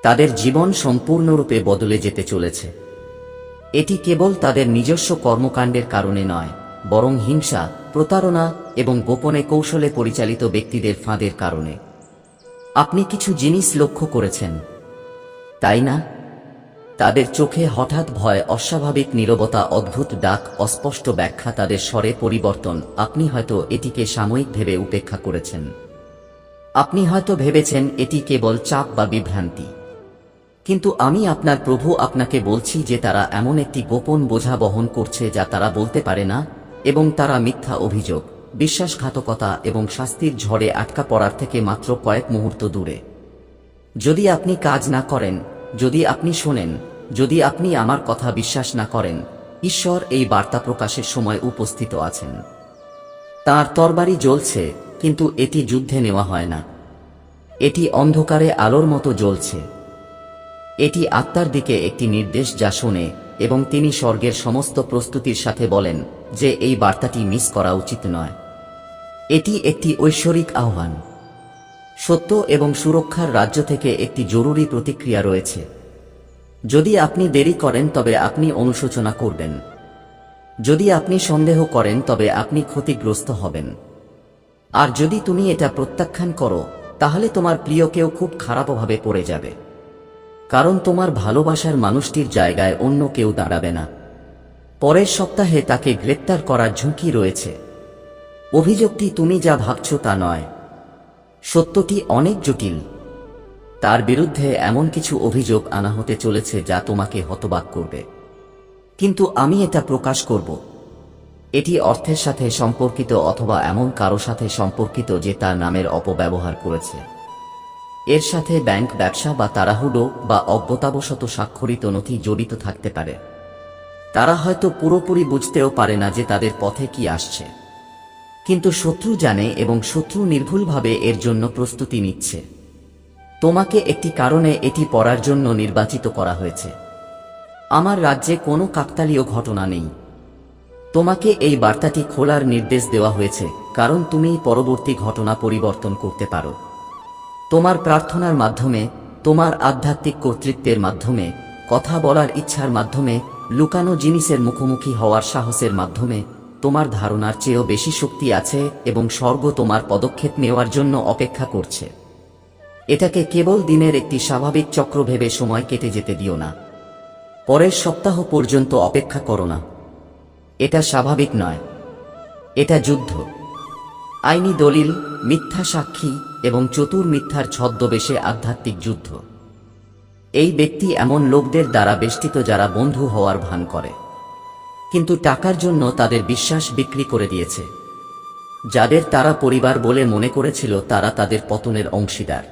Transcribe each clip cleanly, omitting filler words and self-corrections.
তাদের জীবন সম্পূর্ণরূপে বদলে যেতে চলেছে। এটি কেবল তাদের নিজস্ব কর্মকাণ্ডের কারণে নয়, বরং হিংসা, প্রতারণা এবং গোপনে কৌশলে পরিচালিত ব্যক্তিদের ফাঁদের কারণে। আপনি কিছু জিনিস লক্ষ্য করেছেন, তাই না? তাদের চোখে হঠাৎ ভয়, অস্বাভাবিক নীরবতা, অদ্ভুত ডাক, অস্পষ্ট ব্যাখ্যা, তাদের স্বরে পরিবর্তন। আপনি হয়তো এটিকে সাময়িক ভেবে উপেক্ষা করেছেন। আপনি হয়তো ভেবেছেন এটি কেবল চাপ বা বিভ্রান্তি। কিন্তু আমি আপনার প্রভু আপনাকে বলছি যে তারা এমন একটি গোপন বোঝা বহন করছে যা তারা বলতে পারে না, এবং তারা মিথ্যা অভিযোগ, বিশ্বাসঘাতকতা এবং শাস্তির ঝড়ে আটকা পড়ার থেকে মাত্র কয়েক মুহূর্ত দূরে। যদি আপনি কাজ না করেন, যদি আপনি শোনেন, যদি আপনি আমার কথা বিশ্বাস না করেন, ঈশ্বর এই বার্তা প্রকাশের সময় উপস্থিত আছেন। তাঁর তরবারি জ্বলছে, কিন্তু এটি যুদ্ধে নেওয়া হয় না। এটি অন্ধকারে আলোর মতো জ্বলছে। এটি আত্মার দিকে একটি নির্দেশ যা শোনে, এবং তিনি স্বর্গের সমস্ত প্রস্তুতির সাথে বলেন যে এই বার্তাটি মিস করা উচিত নয়। এটি একটি ঐশ্বরিক আহ্বান। সত্য এবং সুরক্ষার রাজ্য থেকে একটি জরুরি প্রতিক্রিয়া রয়েছে। যদি আপনি দেরি করেন তবে আপনি অনুশোচনা করবেন। যদি আপনি সন্দেহ করেন তবে আপনি ক্ষতিগ্রস্ত হবেন। আর যদি তুমি এটা প্রত্যাখ্যান করো, তাহলে তোমার প্রিয় কেউ খুব খারাপভাবে পড়ে যাবে, কারণ তোমার ভালোবাসার মানুষটির জায়গায় অন্য কেউ দাঁড়াবে না। পরের সপ্তাহে তাকে গ্রেপ্তার করার ঝুঁকি রয়েছে। অভিযোগটি তুমি যা ভাবছ তা নয়। সত্যটি অনেক জটিল। তার বিরুদ্ধে এমন কিছু অভিযোগ আনা হতে চলেছে যা তোমাকে হতবাক করবে। কিন্তু আমি এটা প্রকাশ করব। এটি অর্থের সাথে সম্পর্কিত অথবা এমন কারো সাথে সম্পর্কিত যে তার নামের অপব্যবহার করেছে। এর সাথে ব্যাংক ব্যবসা বা তাড়াহুড়ো বা অজ্ঞতাবশত স্বাক্ষরিত নথি জড়িত থাকতে পারে। তারা হয়তো পুরোপুরি বুঝতেও পারে না যে তাদের পথে কি আসছে, কিন্তু শত্রু জানে এবং শত্রু নির্ভুলভাবে এর জন্য প্রস্তুতি নিচ্ছে। তোমাকে একটি কারণে এটি পড়ার জন্য নির্বাচিত করা হয়েছে। আমার রাজ্যে কোনো কাকতালীয় ঘটনা নেই। তোমাকে এই বার্তাটি খোলার নির্দেশ দেওয়া হয়েছে, কারণ তুমি পরবর্তী ঘটনা পরিবর্তন করতে পারো। তোমার প্রার্থনার মাধ্যমে, তোমার আধ্যাত্মিক কর্তৃত্বের মাধ্যমে, কথা বলার ইচ্ছার মাধ্যমে, লুকানো জিনিসের মুখোমুখি হওয়ার সাহসের মাধ্যমে। তোমার ধারণার চেয়েও বেশি শক্তি আছে এবং স্বর্গ তোমার পদক্ষেপ নেওয়ার জন্য অপেক্ষা করছে। এটাকে কেবল দিনের একটি স্বাভাবিক চক্র ভেবে সময় কেটে যেতে দিও না। পরের সপ্তাহ পর্যন্ত অপেক্ষা করো না। এটা স্বাভাবিক নয়, এটা যুদ্ধ। আইনি দলিল, মিথ্যা সাক্ষী এবং চতুর মিথ্যার ছদ্মবেশে আধ্যাত্মিক যুদ্ধ। এই ব্যক্তি এমন লোকদের দ্বারা বেষ্টিত যারা বন্ধু হওয়ার ভান করে, কিন্তু টাকার জন্য তাদের বিশ্বাস বিক্রি করে দিয়েছে। যাদের তারা পরিবার বলে মনে করেছিল তারা তাদের পতনের অংশীদার।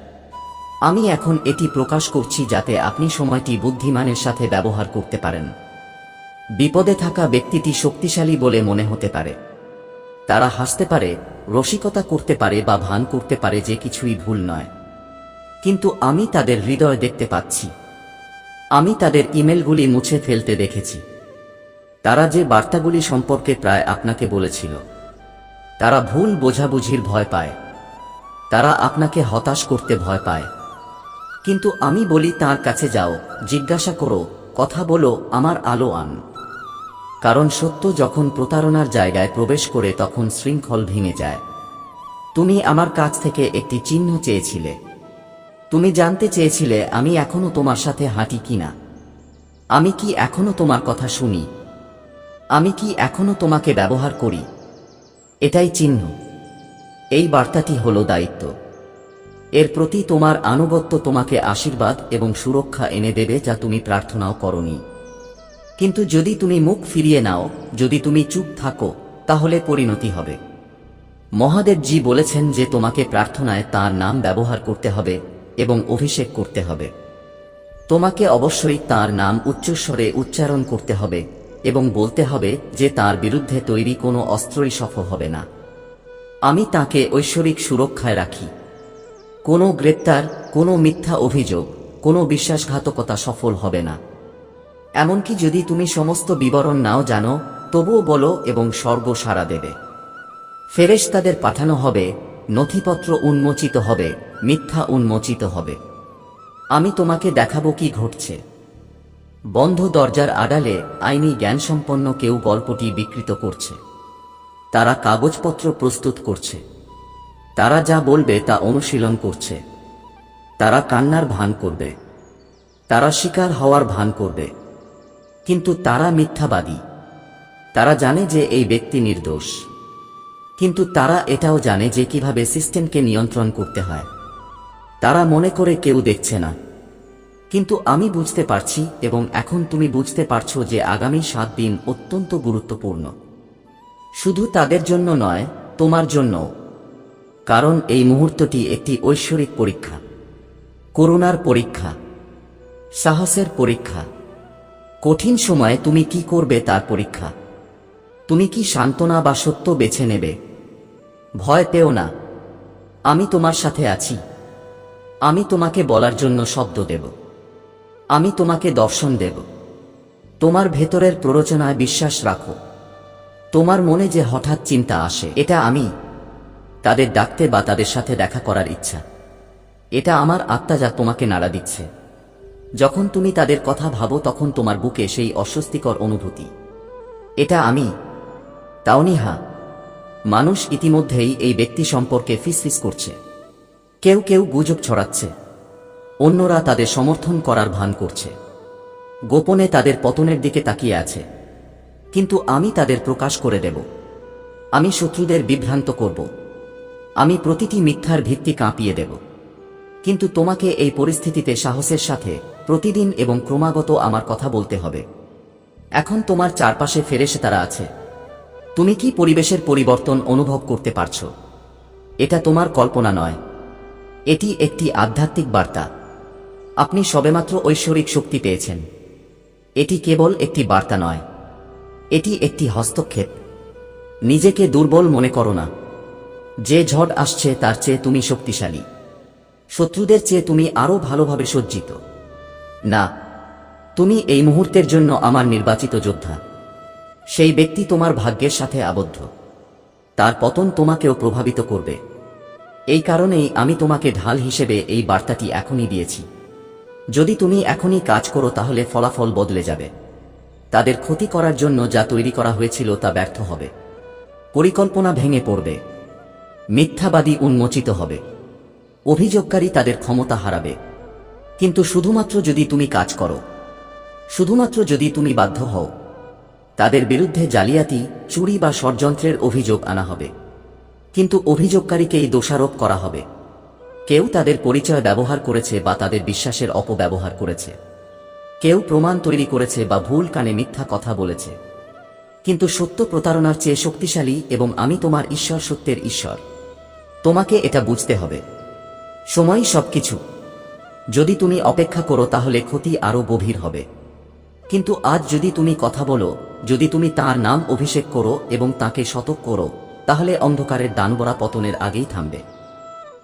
আমি এখন এটি প্রকাশ করছি যাতে আপনি সময়টি বুদ্ধিমানের সাথে ব্যবহার করতে পারেন। বিপদে থাকা ব্যক্তিটি শক্তিশালী বলে মনে হতে পারে। তারা হাসতে পারে, রসিকতা করতে পারে বা ভান করতে পারে যে কিছুই ভুল নয়, কিন্তু আমি তাদের হৃদয় দেখতে পাচ্ছি। আমি তাদের ইমেলগুলি মুছে ফেলতে দেখেছি। তারা যে বার্তাগুলি সম্পর্কে প্রায় আপনাকে বলেছিল। তারা ভুল বোঝাবুঝির ভয় পায়। তারা আপনাকে হতাশ করতে ভয় পায়। কিন্তু আমি বলি তার কাছে যাও, জিজ্ঞাসা করো, কথা বলো, আমার আলো আন। কারণ সত্য যখন প্রতারণার জায়গায় প্রবেশ করে তখন শৃঙ্খল ভেঙে যায়। তুমি আমার কাছ থেকে একটি চিহ্ন চেয়েছিলে। তুমি জানতে চেয়েছিলে আমি এখনো তোমার সাথে হাঁটি কিনা। আমি কি এখনো তোমার কথা শুনি? আমি কি এখনো তোমাকে ব্যবহার করি? এটাই চিহ্ন। এই বার্তাটি হলো দায়িত্ব। এর প্রতি তোমার আনুগত্য তোমাকে আশীর্বাদ এবং সুরক্ষা এনে দেবে যা তুমি প্রার্থনাও করনি। কিন্তু যদি তুমি মুখ ফিরিয়ে নাও, যদি তুমি চুপ থাকো, তাহলে পরিণতি হবে। মহাদেবজি বলেছেন যে তোমাকে প্রার্থনায় তাঁর নাম ব্যবহার করতে হবে এবং অভিষেক করতে হবে। তোমাকে অবশ্যই তাঁর নাম উচ্চস্বরে উচ্চারণ করতে হবে এবং বলতে হবে যে তাঁর বিরুদ্ধে তৈরি কোনো অস্ত্রই সফল হবে না। আমি তাঁকে ঐশ্বরিক সুরক্ষায় রাখি। কোনো গ্রেপ্তার, কোনো মিথ্যা অভিযোগ, কোনো বিশ্বাসঘাতকতা সফল হবে না। এমনকি যদি তুমি সমস্ত বিবরণ নাও জানো, তবুও বলো এবং স্বর্গ সাড়া দেবে। ফেরেশতাদের পাঠানো হবে, নথিপত্র উন্মোচিত হবে, মিথ্যা উন্মোচিত হবে। আমি তোমাকে দেখাবো কি ঘটছে। বন্ধ দরজার আড়ালে আইনি জ্ঞানসম্পন্ন কেউ গল্পটি বিকৃত করছে। তারা কাগজপত্র প্রস্তুত করছে। তারা যা বলবে তা অনুশীলন করছে। তারা কান্নার ভান করবে। তারা শিকার হওয়ার ভান করবে। কিন্তু তারা মিথ্যাবাদী। তারা জানে যে এই ব্যক্তি নির্দোষ। কিন্তু তারা এটাও জানে যে কিভাবে সিস্টেমকে নিয়ন্ত্রণ করতে হয়। তারা মনে করে কেউ দেখছে না। কিন্তু আমি বুঝতে পারছি, এবং এখন তুমি বুঝতে পারছো যে আগামী 7 দিন অত্যন্ত গুরুত্বপূর্ণ। শুধু তাদের জন্য নয়, তোমার জন্য। কারণ এই মুহূর্তটি একটি ঐশ্বরিক পরীক্ষা, করুণার পরীক্ষা, সাহসের পরীক্ষা। কঠিন সময়ে তুমি কি করবে তার পরীক্ষা। তুমি কি সান্ত্বনা বা সত্য বেছে নেবে? ভয় পেও না, আমি তোমার সাথে আছি। আমি তোমাকে বলার জন্য শব্দ দেব। আমি তোমাকে দর্শন দেব। তোমার ভেতরের প্ররোচনায় বিশ্বাস রাখো। তোমার মনে যে হঠাৎ চিন্তা আসে, এটা আমি। তাদের ডাকতে বা তাদের সাথে দেখা করার ইচ্ছা, এটা আমার আত্মা যা তোমাকে নাড়া দিচ্ছে। যখন তুমি তাদের কথা ভাবো তখন তোমার বুকে সেই অস্বস্তিকর অনুভূতি, এটা আমি। তাওনিহা, মানুষ ইতিমধ্যেই এই ব্যক্তি সম্পর্কে ফিসফিস করছে। কেউ কেউ গুজব ছড়াচ্ছে। অন্যরা তাদের সমর্থন করার ভান করছে। গোপনে তাদের পতনের দিকে তাকিয়ে আছে। কিন্তু আমি তাদের প্রকাশ করে দেব। আমি শত্রুদের বিভ্রান্ত করব। আমি প্রতিটি মিথ্যার ভিত্তি কাঁপিয়ে দেব। কিন্তু তোমাকে এই পরিস্থিতিতে সাহসের সাথে প্রতিদিন এবং ক্রমাগত আমার কথা বলতে হবে। এখন তোমার চারপাশে ফেরেশতারা আছে। তুমি কি পরিবেশের পরিবর্তন অনুভব করতে পারছো? এটা তোমার কল্পনা নয়, এটি একটি আধ্যাত্মিক বার্তা। আপনি সবেমাত্র ঐশ্বরিক শক্তি পেয়েছেন। এটি কেবল একটি বার্তা নয়, এটি একটি হস্তক্ষেপ। নিজেকে দুর্বল মনে করো না। যে ঝড় আসছে তার চেয়ে তুমি শক্তিশালী। শত্রুদের চেয়ে তুমি আরো ভালোভাবে সজ্জিত। না, তুমি এই মুহূর্তের জন্য আমার নির্বাচিত যোদ্ধা। সেই ব্যক্তি তোমার ভাগ্যের সাথে আবদ্ধ। তার পতন তোমাকেও প্রভাবিত করবে। এই কারণেই আমি তোমাকে ঢাল হিসেবে এই বার্তাটি এখনই দিয়েছি। যদি তুমি এখনই কাজ করো তাহলে ফলাফল বদলে যাবে। তাদের ক্ষতি করার জন্য যা তৈরি করা হয়েছিল তা ব্যর্থ হবে। পরিকল্পনা ভেঙে পড়বে। মিথ্যাবাদী উন্মোচিত হবে। অভিযোগকারী তাদের ক্ষমতা হারাবে। কিন্তু শুধুমাত্র যদি তুমি কাজ করো, শুধুমাত্র যদি তুমি বাধ্য হও, তাদের বিরুদ্ধে জালিয়াতি, চুরি বা ষড়যন্ত্রের অভিযোগ আনা হবে। কিন্তু অভিযোগকারীকেই দোষারোপ করা হবে। কেউ তাদের পরিচয় ব্যবহার করেছে বা তাদের বিশ্বাসের অপব্যবহার করেছে। কেউ প্রমাণ তৈরি করেছে বা ভুল কানে মিথ্যা কথা বলেছে। কিন্তু সত্য প্রতারণার চেয়ে শক্তিশালী, এবং আমি তোমার ঈশ্বর, সত্যের ঈশ্বর। তোমাকে এটা বুঝতে হবে। সময়ই সবকিছু। যদি তুমি অপেক্ষা করো তাহলে ক্ষতি আরো গভীর হবে। কিন্তু আজ যদি তুমি কথা বলো, যদি তুমি তার নাম অভিষেক করো এবং তাকে শতক করো, তাহলে অন্ধকারের দানবরা পতনের আগেই থামবে।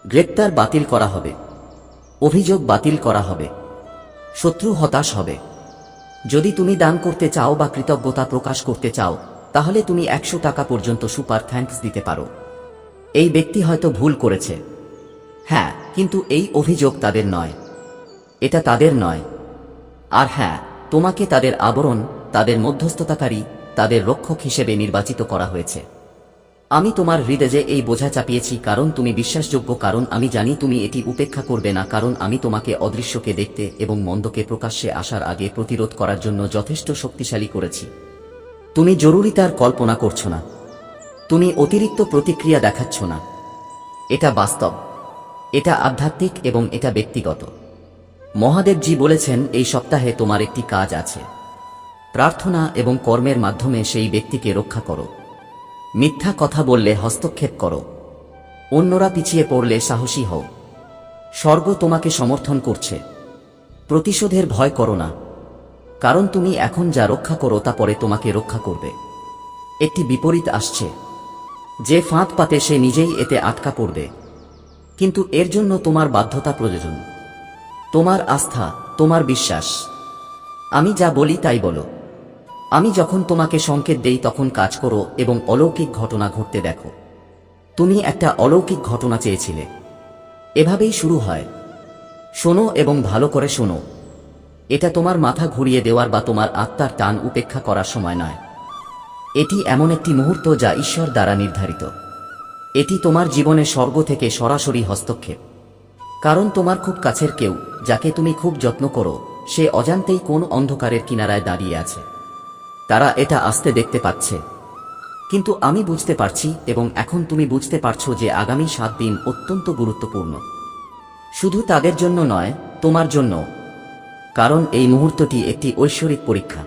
গ্রেপ্তার বাতিল করা হবে। অভিযোগ বাতিল করা হবে। শত্রু হতাশ হবে। যদি তুমি দান করতে চাও বা কৃতজ্ঞতা প্রকাশ করতে চাও, তাহলে তুমি 100 টাকা পর্যন্ত সুপার থ্যাঙ্কস দিতে পারো। এই ব্যক্তি হয়তো ভুল করেছে, হ্যাঁ, কিন্তু এই অভিযোগ তাদের নয়, এটা তাদের নয়। আর হ্যাঁ, তোমাকে তাদের আবরণ, তাদের মধ্যস্থতাকারী, তাদের রক্ষক হিসেবে নির্বাচিত করা হয়েছে। আমি তোমার হৃদয়ে এই বোঝা চাপিয়েছি কারণ তুমি বিশ্বাসযোগ্য, কারণ আমি জানি তুমি এটি উপেক্ষা করবে না, কারণ আমি তোমাকে অদৃশ্যকে দেখতে এবং মন্দকে প্রকাশ্যে আসার আগে প্রতিরোধ করার জন্য যথেষ্ট শক্তিশালী করেছি। তুমি জরুরিতার কল্পনা করছো না। তুমি অতিরিক্ত প্রতিক্রিয়া দেখাচ্ছ না। এটা বাস্তব, এটা আধ্যাত্মিক এবং এটা ব্যক্তিগত। মহাদেবজি বলেছেন এই সপ্তাহে তোমার একটি কাজ আছে। প্রার্থনা এবং কর্মের মাধ্যমে সেই ব্যক্তিকে রক্ষা করো। মিথ্যা কথা বললে হস্তক্ষেপ করো। অন্যরা পিছিয়ে পড়লে সাহসী হও। স্বর্গ তোমাকে সমর্থন করছে। প্রতিশোধের ভয় করো না, কারণ তুমি এখন যা রক্ষা করো তা পরে তোমাকে রক্ষা করবে। একটি বিপরীত আসছে। যে ফাঁদ পাতে সে নিজেই এতে আটকা পড়বে। কিন্তু এর জন্য তোমার বাধ্যতা প্রয়োজন, তোমার আস্থা, তোমার বিশ্বাস। আমি যা বলি তাই বলো। আমি যখন তোমাকে সংকেত দেই তখন কাজ করো এবং অলৌকিক ঘটনা ঘটতে দেখো। তুমি একটা অলৌকিক ঘটনা চেয়েছিলে। এভাবেই শুরু হয়। শোনো এবং ভালো করে শোনো, এটা তোমার মাথা ঘুরিয়ে দেওয়ার বা তোমার আত্মার টান উপেক্ষা করার সময় নয়। এটি এমন একটি মুহূর্ত যা ঈশ্বর দ্বারা নির্ধারিত। এটি তোমার জীবনে স্বর্গ থেকে সরাসরি হস্তক্ষেপ। কারণ তোমার খুব কাছের কেউ, যাকে তুমি খুব যত্ন করো, সে অজান্তেই কোন অন্ধকারের কিনারায় দাঁড়িয়ে আছে। তারা এটা আসতে দেখতে পাচ্ছে, কিন্তু আমি বুঝতে পারছি, এবং এখন তুমি বুঝতে পারছো যে আগামী 7 দিন অত্যন্ত গুরুত্বপূর্ণ। শুধু তাদের জন্য নয়, তোমার জন্য। কারণ এই মুহূর্তটি একটি ঐশ্বরিক পরীক্ষা,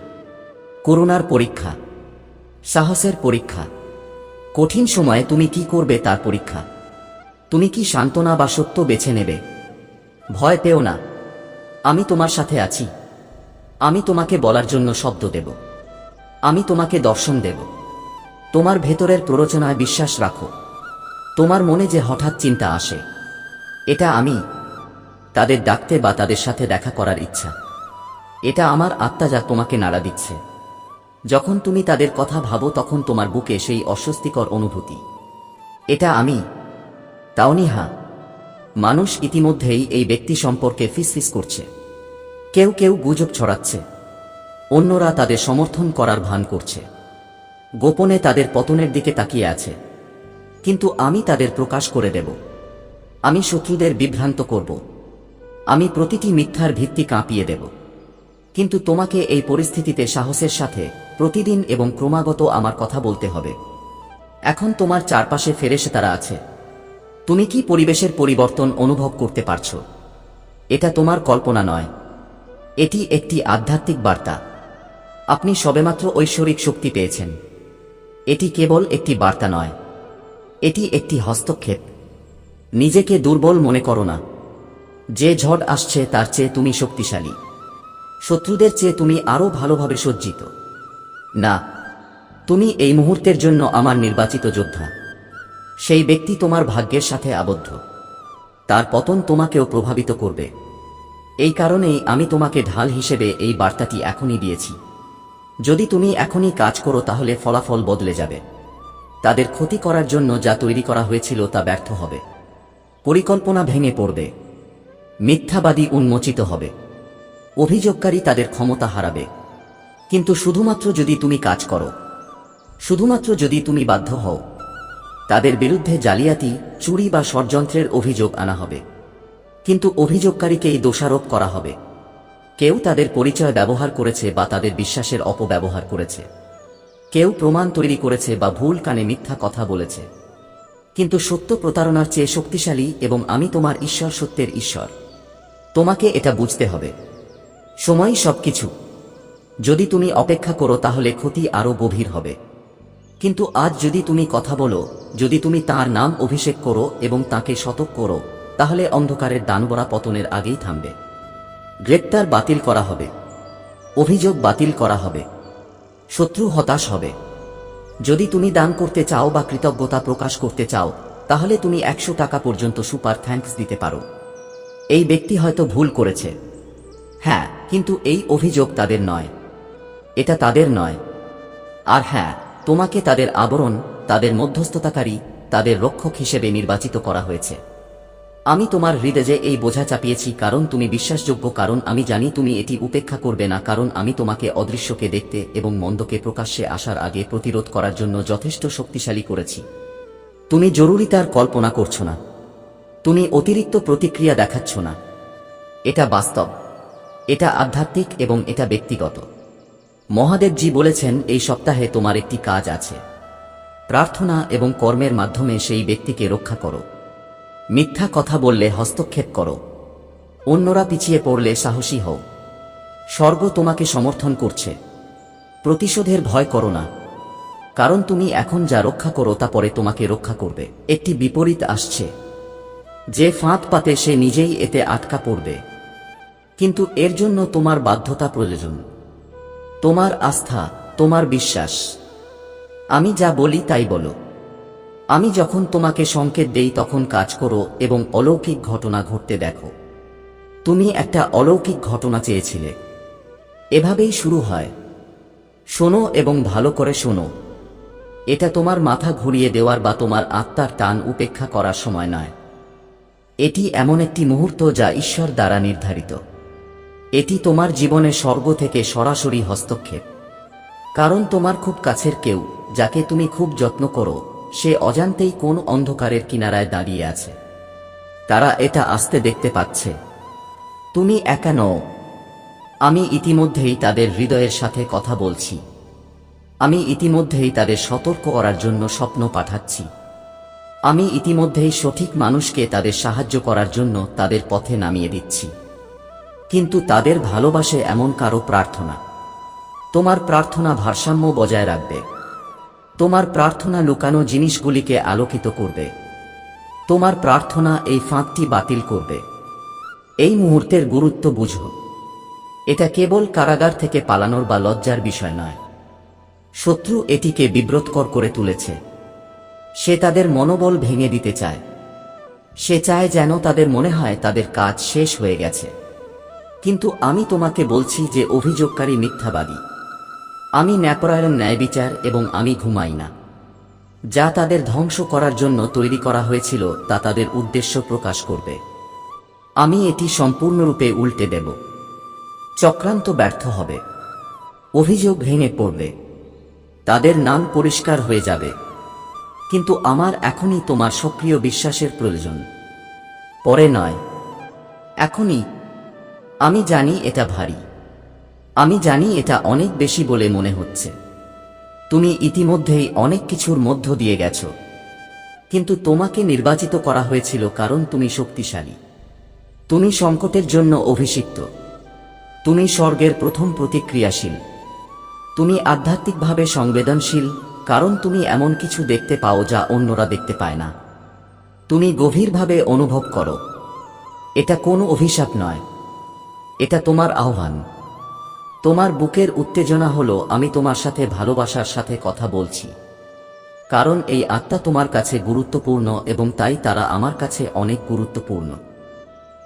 করুণার পরীক্ষা, সাহসের পরীক্ষা। কঠিন সময়ে তুমি কি করবে তার পরীক্ষা। তুমি কি সান্ত্বনা বা সত্য বেছে নেবে? ভয় পেও না, আমি তোমার সাথে আছি। আমি তোমাকে বলার জন্য শব্দ দেব, আমি তোমাকে দর্শন দেব। তোমার ভেতরের প্ররোচনায় বিশ্বাস রাখো। তোমার মনে যে হঠাৎ চিন্তা আসে, এটা আমি, তাদের ডাকতে বা তাদের সাথে দেখা করার ইচ্ছা। এটা আমার আত্মা যা তোমাকে নাড়া দিচ্ছে। যখন তুমি তাদের কথা ভাবো তখন তোমার বুকে সেই অস্বস্তিকর অনুভূতি, এটা আমি। তাওনিহা, মানুষ ইতিমধ্যেই এই ব্যক্তি সম্পর্কে ফিসফিস করছে। কেউ কেউ গুজব ছড়াচ্ছে, অন্যরা তাদের সমর্থন করার ভান করছে, গোপনে তাদের পতনের দিকে তাকিয়ে আছে। কিন্তু আমি তাদের প্রকাশ করে দেব। আমি শত্রুদের বিভ্রান্ত করব। আমি প্রতিটি মিথ্যার ভিত্তি কাঁপিয়ে দেব। কিন্তু তোমাকে এই পরিস্থিতিতে সাহসের সাথে প্রতিদিন এবং ক্রমাগত আমার কথা বলতে হবে। এখন তোমার চারপাশে ফেরেশতারা আছে। তুমি কি পরিবেশের পরিবর্তন অনুভব করতে পারছো? এটা তোমার কল্পনা নয়, এটি একটি আধ্যাত্মিক বার্তা। আপনি সবেমাত্র ঐশ্বরিক শক্তি পেয়েছেন। এটি কেবল একটি বার্তা নয়, এটি একটি হস্তক্ষেপ। নিজেকে দুর্বল মনে করো না। যে ঝড় আসছে তার চেয়ে তুমি শক্তিশালী। শত্রুদের চেয়ে তুমি আরো ভালোভাবে সজ্জিত। না, তুমি এই মুহূর্তের জন্য আমার নির্বাচিত যোদ্ধা। সেই ব্যক্তি তোমার ভাগ্যের সাথে আবদ্ধ। তার পতন তোমাকেও প্রভাবিত করবে। এই কারণেই আমি তোমাকে ঢাল হিসেবে এই বার্তাটি এখনই দিয়েছি। যদি তুমি এখনই কাজ করো তাহলে ফলাফল বদলে যাবে। তাদের ক্ষতি করার জন্য যা তৈরি করা হয়েছিল তা ব্যর্থ হবে। পরিকল্পনা ভেঙে পড়বে। মিথ্যাবাদী উন্মোচিত হবে। অভিযোগকারী তাদের ক্ষমতা হারাবে। কিন্তু শুধুমাত্র যদি তুমি কাজ করো, শুধুমাত্র যদি তুমি বাধ্য হও, তাদের বিরুদ্ধে জালিয়াতি, চুরি বা ষড়যন্ত্রের অভিযোগ আনা হবে। কিন্তু অভিযোগকারীকেই দোষারোপ করা হবে। কেউ তাদের পরিচয় ব্যবহার করেছে বা তাদের বিশ্বাসের অপব্যবহার করেছে। কেউ প্রমাণ তৈরি করেছে বা ভুল কানে মিথ্যা কথা বলেছে। কিন্তু সত্য প্রতারণার চেয়ে শক্তিশালী, এবং আমি তোমার ঈশ্বর, সত্যের ঈশ্বর। তোমাকে এটা বুঝতে হবে। সময়ই সবকিছু। যদি তুমি অপেক্ষা করো তাহলে ক্ষতি আরো গভীর হবে। কিন্তু আজ যদি তুমি কথা বলো, যদি তুমি তার নাম অভিষেক করো এবং তাকে শতক করো, তাহলে অন্ধকারের দানবরা পতনের আগেই থামবে। গ্রেপ্তার বাতিল করা হবে, অভিযোগ বাতিল করা হবে, শত্রু হতাশ হবে। যদি তুমি দান করতে চাও বা কৃতজ্ঞতা প্রকাশ করতে চাও, তাহলে তুমি 100 টাকা পর্যন্ত সুপার থ্যাঙ্কস দিতে পারো। এই ব্যক্তি হয়তো ভুল করেছে, হ্যাঁ, কিন্তু এই অভিযোগ তাদের নয়, এটা তাদের নয়। আর হ্যাঁ, তোমাকে তাদের আবরণ, তাদের মধ্যস্থতাকারী, তাদের রক্ষক হিসেবে নির্বাচিত করা হয়েছে। আমি তোমার হৃদয়ে এই বোঝা চাপিয়েছি কারণ তুমি বিশ্বাসযোগ্য, কারণ আমি জানি তুমি এটি উপেক্ষা করবে না, কারণ আমি তোমাকে অদৃশ্যকে দেখতে এবং মন্দকে প্রকাশ্যে আসার আগে প্রতিরোধ করার জন্য যথেষ্ট শক্তিশালী করেছি। তুমি জরুরিতার কল্পনা করছো না। তুমি অতিরিক্ত প্রতিক্রিয়া দেখাচ্ছ না। এটা বাস্তব, এটা আধ্যাত্মিক এবং এটা ব্যক্তিগত। মহাদেবজি বলেছেন এই সপ্তাহে তোমার একটি কাজ আছে। প্রার্থনা এবং কর্মের মাধ্যমে সেই ব্যক্তিকে রক্ষা করো। মিথ্যা কথা বললে হস্তক্ষেপ করো। অন্যরা পিছিয়ে পড়লে সাহসী হও। স্বর্গ তোমাকে সমর্থন করছে। প্রতিশোধের ভয় করো না, কারণ তুমি এখন যা রক্ষা করো তা পরে তোমাকে রক্ষা করবে। একটি বিপরীত আসছে। যে ফাঁদ পাতে সে নিজেই এতে আটকা পড়বে। কিন্তু এর জন্য তোমার বাধ্যতা প্রয়োজন, তোমার আস্থা, তোমার বিশ্বাস। আমি যা বলি তাই বলো। আমি যখন তোমাকে সংকেত দেই তখন কাজ করো এবং অলৌকিক ঘটনা ঘটতে দেখো। তুমি একটা অলৌকিক ঘটনা চেয়েছিলে। এভাবেই শুরু হয়। শোনো এবং ভালো করে শোনো। এটা তোমার মাথা ঘুরিয়ে দেওয়ার বা তোমার আত্মার টান উপেক্ষা করার সময় নয়। এটি এমন একটি মুহূর্ত যা ঈশ্বর দ্বারা নির্ধারিত। এটি তোমার জীবনে স্বর্গ থেকে সরাসরি হস্তক্ষেপ। কারণ তোমার খুব কাছের কেউ, যাকে তুমি খুব যত্ন করো, সে অজান্তেই কোন অন্ধকারের কিনারায় দাঁড়িয়ে আছে। তারা এটা আসতে দেখতে পাচ্ছে। তুমি একা নও। আমি ইতিমধ্যেই তাদের হৃদয়ের সাথে কথা বলছি। আমি ইতিমধ্যেই তাদের সতর্ক করার জন্য স্বপ্ন পাঠাচ্ছি। আমি ইতিমধ্যেই সঠিক মানুষকে তাদের সাহায্য করার জন্য তাদের পথে নামিয়ে দিচ্ছি। কিন্তু তাদের ভালোবাসে এমন কারো প্রার্থনা। তোমার প্রার্থনা ভারসাম্য বজায় রাখবে। তোমার প্রার্থনা লুকানো জিনিসগুলিকে আলোকিত করবে। তোমার প্রার্থনা এই ফাঁকটি বাতিল করবে। এই মুহূর্তের গুরুত্ব বুঝো। এটা কেবল কারাগার থেকে পালানোর বা লজ্জার বিষয় নয়। শত্রু এটিকে বিব্রতকর করে তুলেছে। সে তাদের মনোবল ভেঙে দিতে চায়। সে চায় যেন তাদের মনে হয় তাদের কাজ শেষ হয়ে গেছে। কিন্তু আমি তোমাকে বলছি যে অভিযোগকারী মিথ্যাবাদী। আমি ন্যায়পরায়ণ ন্যায়বিচার এবং আমি ঘুমাই না। যা তাদের ধ্বংস করার জন্য তৈরি করা হয়েছিল তা তাদের উদ্দেশ্য প্রকাশ করবে। আমি এটি সম্পূর্ণরূপে উল্টে দেব। চক্রান্ত ব্যর্থ হবে। অভিযোগ ভেঙে পড়বে। তাদের নাম পরিষ্কার হয়ে যাবে। কিন্তু আমার এখনই তোমার সক্রিয় বিশ্বাসের প্রয়োজন। পরে নয়, এখনই। আমি জানি এটা ভারী। আমি জানি এটা অনেক বেশি বলে মনে হচ্ছে। তুমি ইতিমধ্যেই অনেক কিছুর মধ্য দিয়ে গেছো। কিন্তু তোমাকে নির্বাচিত করা হয়েছিল কারণ তুমি শক্তিশালী। তুমি সংকটের জন্য অভিষিক্ত। তুমি স্বর্গের প্রথম প্রতিক্রিয়াশীল। তুমি আধ্যাত্মিকভাবে সংবেদনশীল কারণ তুমি এমন কিছু দেখতে পাও যা অন্যরা দেখতে পায় না। তুমি গভীরভাবে অনুভব করো। এটা কোনো অভিশাপ নয়। এটা তোমার আহ্বান। তোমার বুকের উত্তেজনা হলো আমি তোমার সাথে ভালোবাসার সাথে কথা বলছি। কারণ এই আত্মা তোমার কাছে গুরুত্বপূর্ণ এবং তাই তারা আমার কাছে অনেক গুরুত্বপূর্ণ।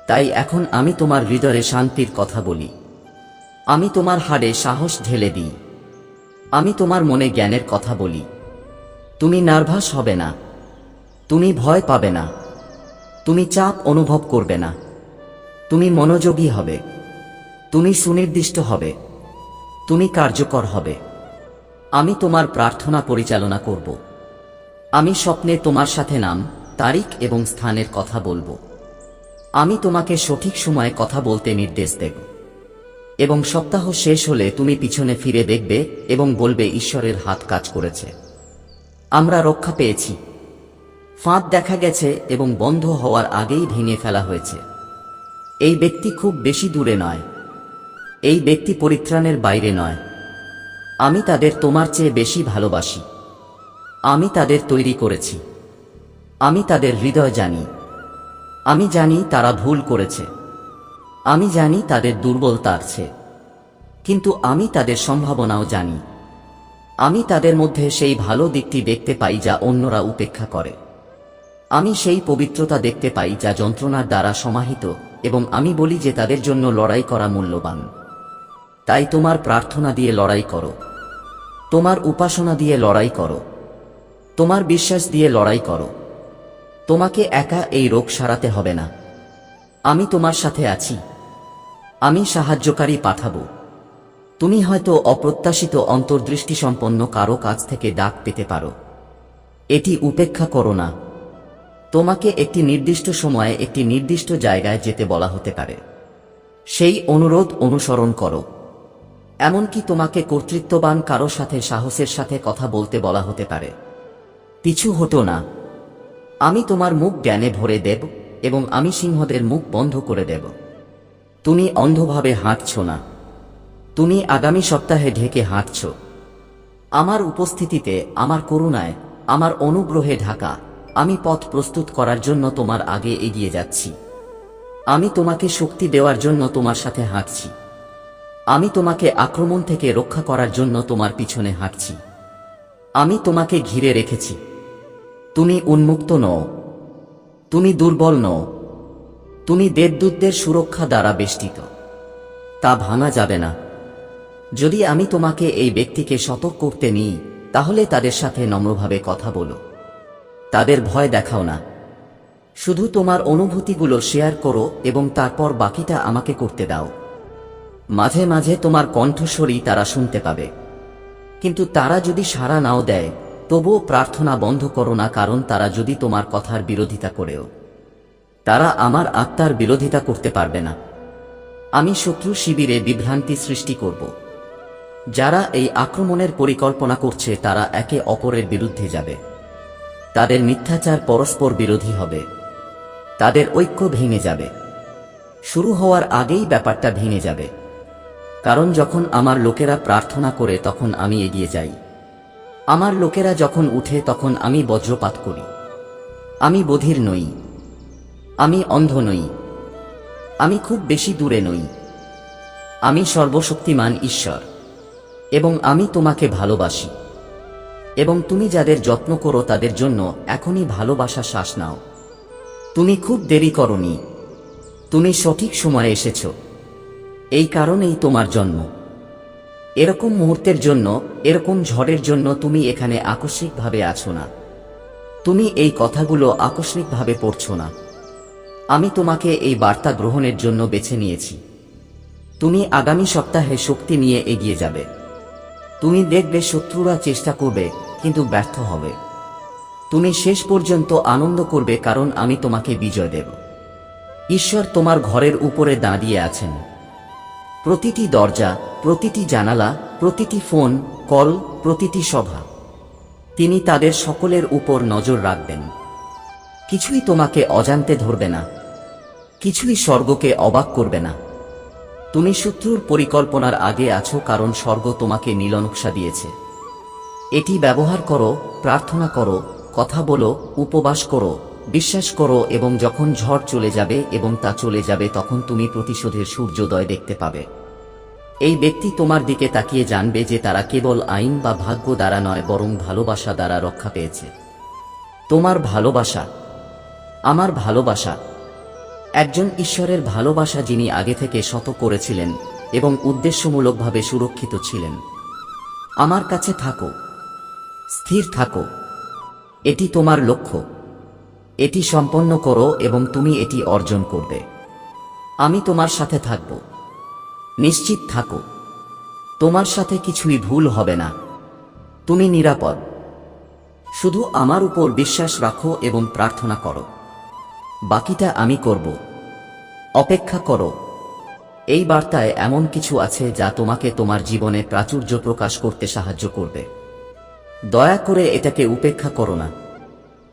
তাই এখন আমি তোমার হৃদয়ে শান্তির কথা বলি। আমি তোমার হাড়ে সাহস ঢেলে দিই। আমি তোমার মনে জ্ঞানের কথা বলি। তুমি নার্ভাস হবে না। তুমি ভয় পাবে না। তুমি চাপ অনুভব করবে না। তুমি মনোযোগী হবে। তুমি সুনির্দিষ্ট হবে। তুমি কার্যকর হবে। আমি তোমার প্রার্থনা পরিচালনা করব। আমি স্বপ্নে তোমার সাথে নাম, তারিখ এবং স্থানের কথা বলবো। আমি তোমাকে সঠিক সময়ে কথা বলতে নির্দেশ দেব। এবং সপ্তাহ শেষ হলে তুমি পিছনে ফিরে দেখবে এবং বলবে ঈশ্বরের হাত কাজ করেছে। আমরা রক্ষা পেয়েছি। ফাঁদ দেখা গেছে এবং বন্ধ হওয়ার আগেই ভেঙে ফেলা হয়েছে। এই ব্যক্তি খুব বেশি দূরে নয়। এই ব্যক্তি পরিত্রাণের বাইরে নয়। আমি তাদের তোমার চেয়ে বেশি ভালোবাসি। আমি তাদের তৈরি করেছি। আমি তাদের হৃদয় জানি। আমি জানি তারা ভুল করেছে। আমি জানি তাদের দুর্বলতা আছে। কিন্তু আমি তাদের সম্ভাবনাও জানি। আমি তাদের মধ্যে সেই ভালো দিকটি দেখতে পাই যা অন্যরা উপেক্ষা করে। আমি সেই পবিত্রতা দেখতে পাই যা যন্ত্রণার দ্বারা সমাহিত এবং আমি বলি যে তাদের জন্য লড়াই করা মূল্যবান। তাই তোমার প্রার্থনা দিয়ে লড়াই করো। তোমার উপাসনা দিয়ে লড়াই করো। তোমার বিশ্বাস দিয়ে লড়াই করো। তোমাকে একা এই রোগ সারাতে হবে না। আমি তোমার সাথে আছি। আমি সাহায্যকারী পাঠাবো। তুমি হয়তো অপ্রত্যাশিত অন্তর্দৃষ্টি সম্পন্ন কারো কাছ থেকে ডাক পেতে পারো। এটি উপেক্ষা করো না। তোমাকে একটি নির্দিষ্ট সময়ে একটি নির্দিষ্ট জায়গায় যেতে বলা হতে পারে। সেই অনুরোধ অনুসরণ করো। এমনকি তোমাকে কর্তৃত্ববান কারো সাথে সাহসের সাথে কথা বলতে বলা হতে পারে। পিছু হটো না। আমি তোমার মুখ জ্ঞানে ভরে দেব এবং আমি সিংহদের মুখ বন্ধ করে দেব। তুমি অন্ধভাবে হাঁটছ না। তুমি আগামী সপ্তাহে ঢেকে হাঁটছ। আমার উপস্থিতিতে, আমার করুণায়, আমার অনুগ্রহে ঢাকা, আমি পথ প্রস্তুত করার জন্য তোমার আগে এগিয়ে যাচ্ছি। আমি তোমাকে শক্তি দেওয়ার জন্য তোমার সাথে হাঁটছি। আমি তোমাকে আক্রমণ থেকে রক্ষা করার জন্য তোমার পিছনে হাঁটছি। আমি তোমাকে ঘিরে রেখেছি। তুমি উন্মুক্ত নও। তুমি দুর্বল নও। তুমি দেবদূতদের সুরক্ষা দ্বারা বেষ্টিত। তা ভাঙা যাবে না। যদি আমি তোমাকে এই ব্যক্তিকে সতর্ক করতে নিই, তাহলে তাদের সাথে নম্রভাবে কথা বলো। তাদের ভয় দেখাও না। শুধু তোমার অনুভূতিগুলো শেয়ার করো এবং তারপর বাকিটা আমাকে করতে দাও। মাঝে মাঝে তোমার কণ্ঠস্বরই তারা শুনতে পাবে, কিন্তু তারা যদি সাড়া নাও দেয় তবুও প্রার্থনা বন্ধ করো না, কারণ তারা যদি তোমার কথার বিরোধিতা করেও তারা আমার আত্মার বিরোধিতা করতে পারবে না। আমি শত্রু শিবিরে বিভ্রান্তি সৃষ্টি করব। যারা এই আক্রমণের পরিকল্পনা করছে তারা একে অপরের বিরুদ্ধে যাবে। তাদের মিথ্যাচার পরস্পর বিরোধী হবে। তাদের ঐক্য ভেঙে যাবে। শুরু হওয়ার আগেই ব্যাপারটা ভেঙে যাবে। কারণ যখন আমার লোকেরা প্রার্থনা করে তখন আমি এগিয়ে যাই। আমার লোকেরা যখন উঠে তখন আমি বজ্রপাত করি। আমি বধির নই। আমি অন্ধ নই। আমি খুব বেশি দূরে নই। আমি সর্বশক্তিমান ঈশ্বর এবং আমি তোমাকে ভালোবাসি। এবং তুমি যাদের যত্ন করো তাদের জন্য এখনই ভালোবাসা শ্বাস নাও। তুমি খুব দেরি করনি। তুমি সঠিক সময়ে এসেছ। এই কারণেই তোমার জন্ম। এরকম মুহূর্তের জন্য, এরকম ঝড়ের জন্য তুমি এখানে আকস্মিকভাবে আছো না। তুমি এই কথাগুলো আকস্মিকভাবে পড়ছো না। আমি তোমাকে এই বার্তা গ্রহণের জন্য বেছে নিয়েছি। তুমি আগামী সপ্তাহে শক্তি নিয়ে এগিয়ে যাবে। তুমি দেখবে শত্রুরা চেষ্টা করবে কিন্তু ব্যর্থ হবে। তুমি শেষ পর্যন্ত আনন্দ করবে কারণ আমি তোমাকে বিজয় দেব। ঈশ্বর তোমার ঘরের উপরে দাঁড়িয়ে আছেন। প্রতিটি দরজা, প্রতিটি জানালা, প্রতিটি ফোন কল, প্রতিটি সভা, তিনি তাদের সকলের উপর নজর রাখবেন। কিছুই তোমাকে অজান্তে ধরবে না। কিছুই স্বর্গকে অবাক করবে না। তুমি শত্রুর পরিকল্পনার আগে আছো কারণ স্বর্গ তোমাকে নীলনকশা দিয়েছে। এটি ব্যবহার করো, প্রার্থনা করো, কথা বলো, উপবাস করো, বিশ্বাস করো এবং যখন ঝড় চলে যাবে এবং তা চলে যাবে তখন তুমি প্রতিশোধের সূর্যোদয় দেখতে পাবে। এই ব্যক্তি তোমার দিকে তাকিয়ে জানবে যে তারা কেবল আইন বা ভাগ্য দ্বারা নয় বরং ভালোবাসা দ্বারা রক্ষা পেয়েছে। তোমার ভালোবাসা, আমার ভালোবাসা, একজন ঈশ্বরের ভালোবাসা যিনি আগে থেকে শত করেছিলেন এবং উদ্দেশ্যমূলকভাবে সুরক্ষিত ছিলেন। আমার কাছে থাকো, স্থির থাকো। এটি তোমার লক্ষ্য। এটি সম্পন্ন করো এবং তুমি এটি অর্জন করবে। আমি তোমার সাথে থাকব। নিশ্চিত থাকো, তোমার সাথে কিছুই ভুল হবে না। তুমি নিরাপদ। শুধু আমার উপর বিশ্বাস রাখো এবং প্রার্থনা করো। বাকিটা আমি করব। অপেক্ষা করো। এই বার্তায় এমন কিছু আছে যা তোমাকে তোমার জীবনে প্রাচুর্য প্রকাশ করতে সাহায্য করবে। দয়া করে এটাকে উপেক্ষা করো না।